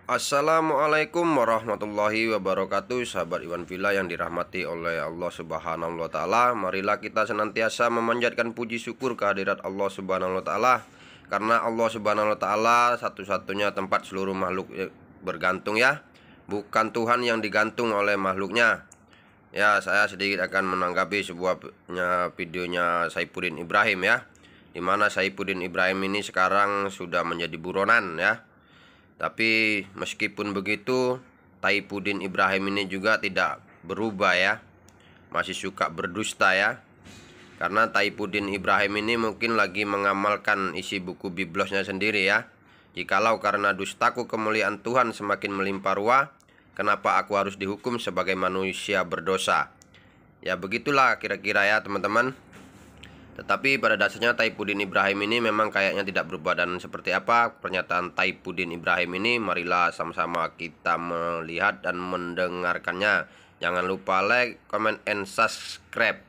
Assalamualaikum warahmatullahi wabarakatuh. Sahabat Iwan Villa yang dirahmati oleh Allah Subhanahu wa Ta'ala, marilah kita senantiasa memanjatkan puji syukur kehadirat Allah Subhanahu wa Ta'ala, karena Allah Subhanahu wa Ta'ala satu-satunya tempat seluruh makhluk bergantung, ya, bukan Tuhan yang digantung oleh makhluknya. Ya, saya sedikit akan menanggapi sebuah videonya Saifuddin Ibrahim, ya, dimana Saifuddin Ibrahim ini sekarang sudah menjadi buronan, ya. Tapi meskipun begitu, Saifuddin Ibrahim ini juga tidak berubah, ya. Masih suka berdusta, ya. Karena Saifuddin Ibrahim ini mungkin lagi mengamalkan isi buku biblosnya sendiri, ya. Jikalau karena dustaku kemuliaan Tuhan semakin melimpah ruah, kenapa aku harus dihukum sebagai manusia berdosa? Ya begitulah kira-kira, ya teman-teman. Tetapi pada dasarnya Saifuddin Ibrahim ini memang kayaknya tidak berubah. Dan seperti apa pernyataan Saifuddin Ibrahim ini, marilah sama-sama kita melihat dan mendengarkannya. Jangan lupa like, comment, and subscribe.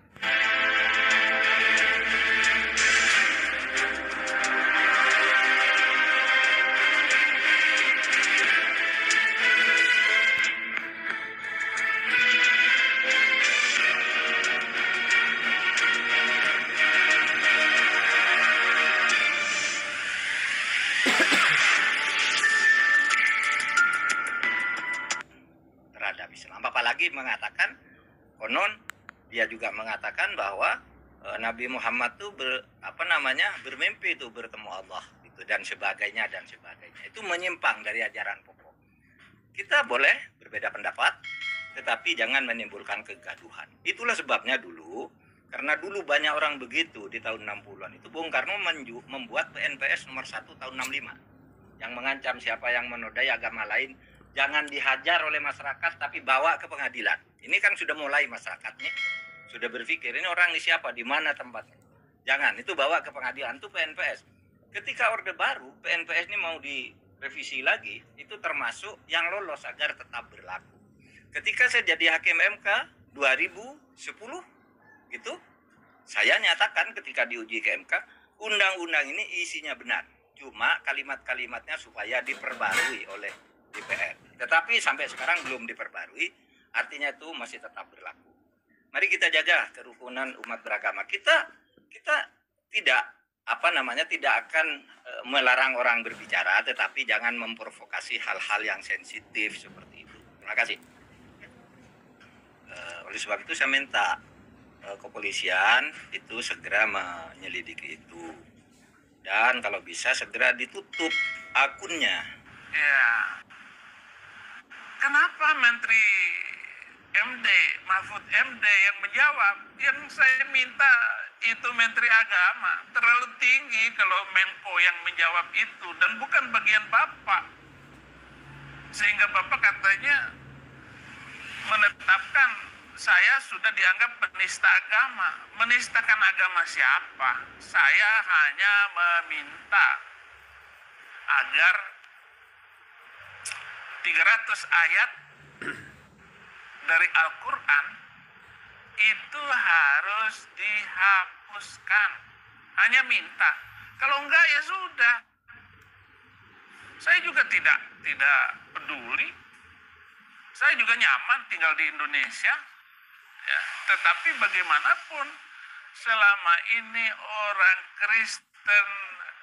Terhadap Islam, apalagi mengatakan konon dia juga mengatakan bahwa Nabi Muhammad tuh bermimpi itu bertemu Allah gitu, dan sebagainya. Itu menyimpang dari ajaran pokok. Kita boleh berbeda pendapat, tetapi jangan menimbulkan kegaduhan. Itulah sebabnya dulu, karena dulu banyak orang begitu di tahun 60-an itu, Bung Karno membuat PNPS nomor 1 tahun 65 yang mengancam siapa yang menodai agama lain jangan dihajar oleh masyarakat, tapi bawa ke pengadilan. Ini kan sudah mulai masyarakatnya sudah berpikir, ini orang ini siapa, di mana tempatnya. Jangan, itu bawa ke pengadilan, itu PNPS. Ketika Orde Baru, PNPS ini mau direvisi lagi, itu termasuk yang lolos agar tetap berlaku. Ketika saya jadi hakim MK 2010, gitu, saya nyatakan ketika diuji ke MK, undang-undang ini isinya benar. Cuma kalimat-kalimatnya supaya diperbarui oleh DPR. Tetapi sampai sekarang belum diperbarui, artinya itu masih tetap berlaku. Mari kita jaga kerukunan umat beragama. Kita tidak tidak akan melarang orang berbicara, tetapi jangan memprovokasi hal-hal yang sensitif seperti itu. Terima kasih. Oleh sebab itu saya minta kepolisian itu segera menyelidiki itu, dan kalau bisa segera ditutup akunnya. Ya, kenapa Menteri MD, Mahfud MD yang menjawab? Yang saya minta itu Menteri Agama. Terlalu tinggi kalau Menko yang menjawab itu, dan bukan bagian Bapak. Sehingga Bapak katanya menetapkan saya sudah dianggap penista agama. Menistakan agama siapa? Saya hanya meminta agar 300 ayat dari Al-Quran itu harus dihapuskan. Hanya minta. Kalau enggak ya sudah. Saya juga tidak peduli. Saya juga nyaman tinggal di Indonesia. Ya, tetapi bagaimanapun selama ini orang Kristen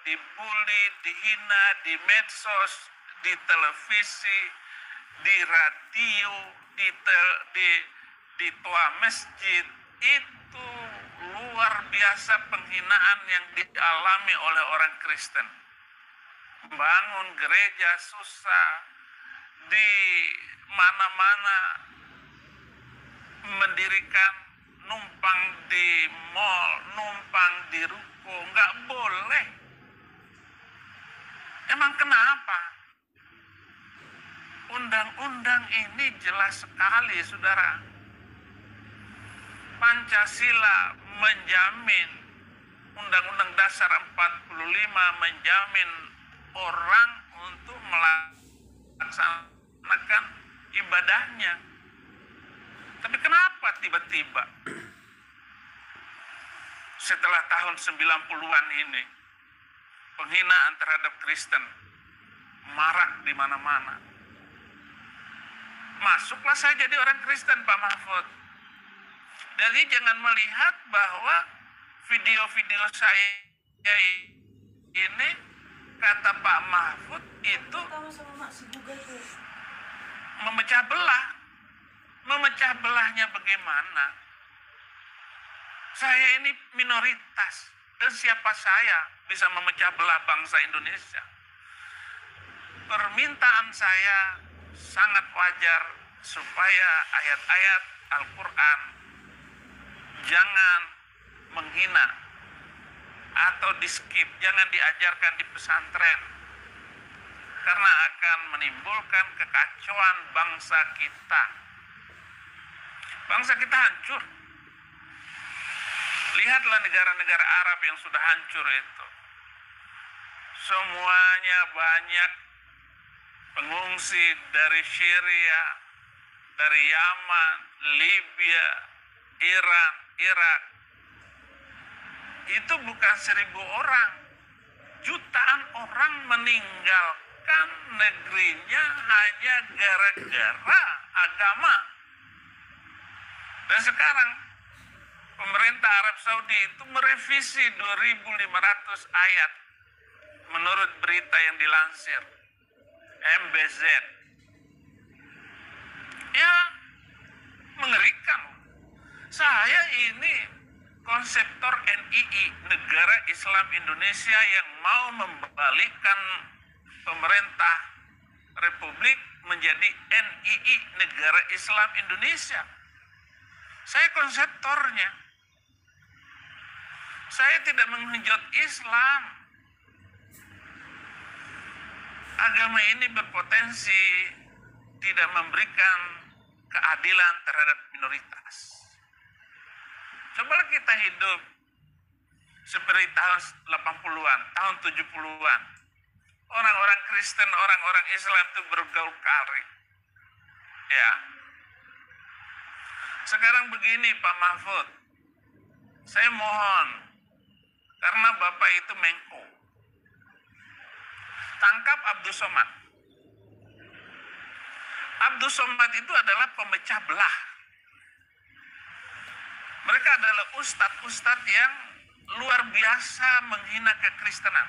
dibully, dihina di medsos, di televisi, di radio, di toa masjid, itu luar biasa penghinaan yang dialami oleh orang Kristen. Bangun gereja susah, di mana-mana mendirikan, numpang di mall, numpang di ruko, nggak boleh. Emang kenapa? Undang-undang ini jelas sekali, saudara. Pancasila menjamin, Undang-Undang Dasar 45 menjamin orang untuk melaksanakan ibadahnya. Tapi kenapa tiba-tiba setelah tahun 90-an ini penghinaan terhadap Kristen marak di mana-mana? masuklah saya jadi orang Kristen, Pak Mahfud. Jadi jangan melihat bahwa video-video saya ini, kata Pak Mahfud, itu memecah belah. Memecah belahnya bagaimana? Saya ini minoritas, dan siapa saya bisa memecah belah bangsa Indonesia? Permintaan saya sangat wajar supaya ayat-ayat Al-Quran jangan menghina atau di-skip, jangan diajarkan di pesantren, karena akan menimbulkan kekacauan bangsa kita. Bangsa kita hancur. Lihatlah negara-negara Arab yang sudah hancur itu. Semuanya banyak pengungsi dari Syria, dari Yaman, Libya, Iran, Irak. Itu bukan 1.000 orang. Jutaan orang meninggalkan negerinya hanya gara-gara agama. Dan sekarang pemerintah Arab Saudi itu merevisi 2.500 ayat menurut berita yang dilansir MBZ. Ya, mengerikan. Saya ini konseptor NII, Negara Islam Indonesia, yang mau membalikkan pemerintah Republik menjadi NII, Negara Islam Indonesia. Saya konseptornya. Saya tidak menghujat Islam. Agama ini berpotensi tidak memberikan keadilan terhadap minoritas. Cobalah kita hidup seperti tahun 80-an, tahun 70-an. Orang-orang Kristen, orang-orang Islam itu bergaul kari. Ya. Sekarang begini Pak Mahfud, saya mohon, karena Bapak itu Menko, tangkap Abdus Somad. Abdus Somad itu adalah pemecah belah. Mereka adalah ustadz-ustadz yang luar biasa menghina kekristenan.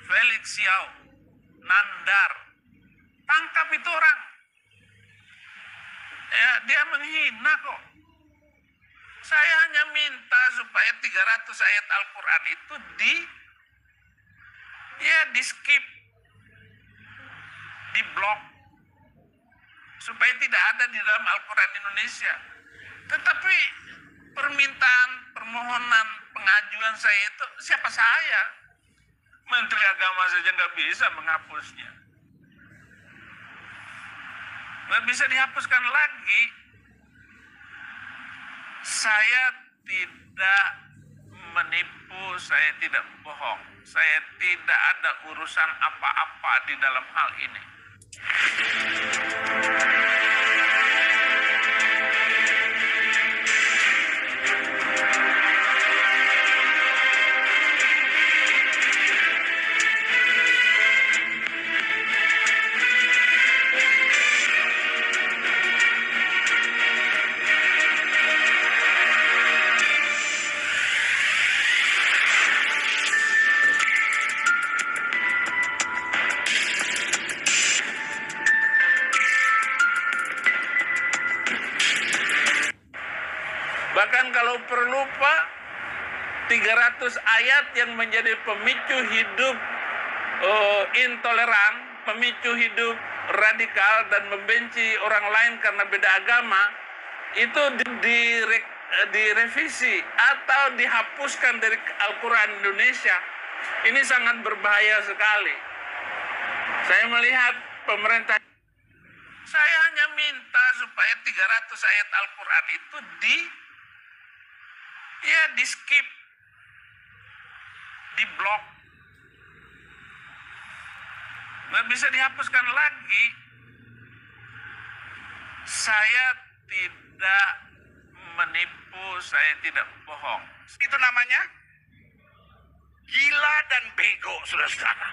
Felix Xiao, Nandar, tangkap itu orang. Ya, dia menghina kok. Saya hanya minta supaya 300 ayat Al-Quran itu di skip, di blok, supaya tidak ada di dalam Al-Quran Indonesia. Tetapi permintaan, permohonan, pengajuan saya itu, siapa saya? Menteri Agama saja nggak bisa menghapusnya. Nggak bisa dihapuskan lagi. Saya tidak menipu, saya tidak bohong. Saya tidak ada urusan apa-apa di dalam hal ini. Bahkan kalau perlu Pak, 300 ayat yang menjadi pemicu hidup intoleran, pemicu hidup radikal dan membenci orang lain karena beda agama, itu direvisi atau dihapuskan dari Al-Quran Indonesia. Ini sangat berbahaya sekali. Saya melihat pemerintah, saya hanya minta supaya 300 ayat Al-Quran itu di skip, di blok, nggak bisa dihapuskan lagi. Saya tidak menipu, saya tidak bohong. Itu namanya gila dan bego, saudara-saudara.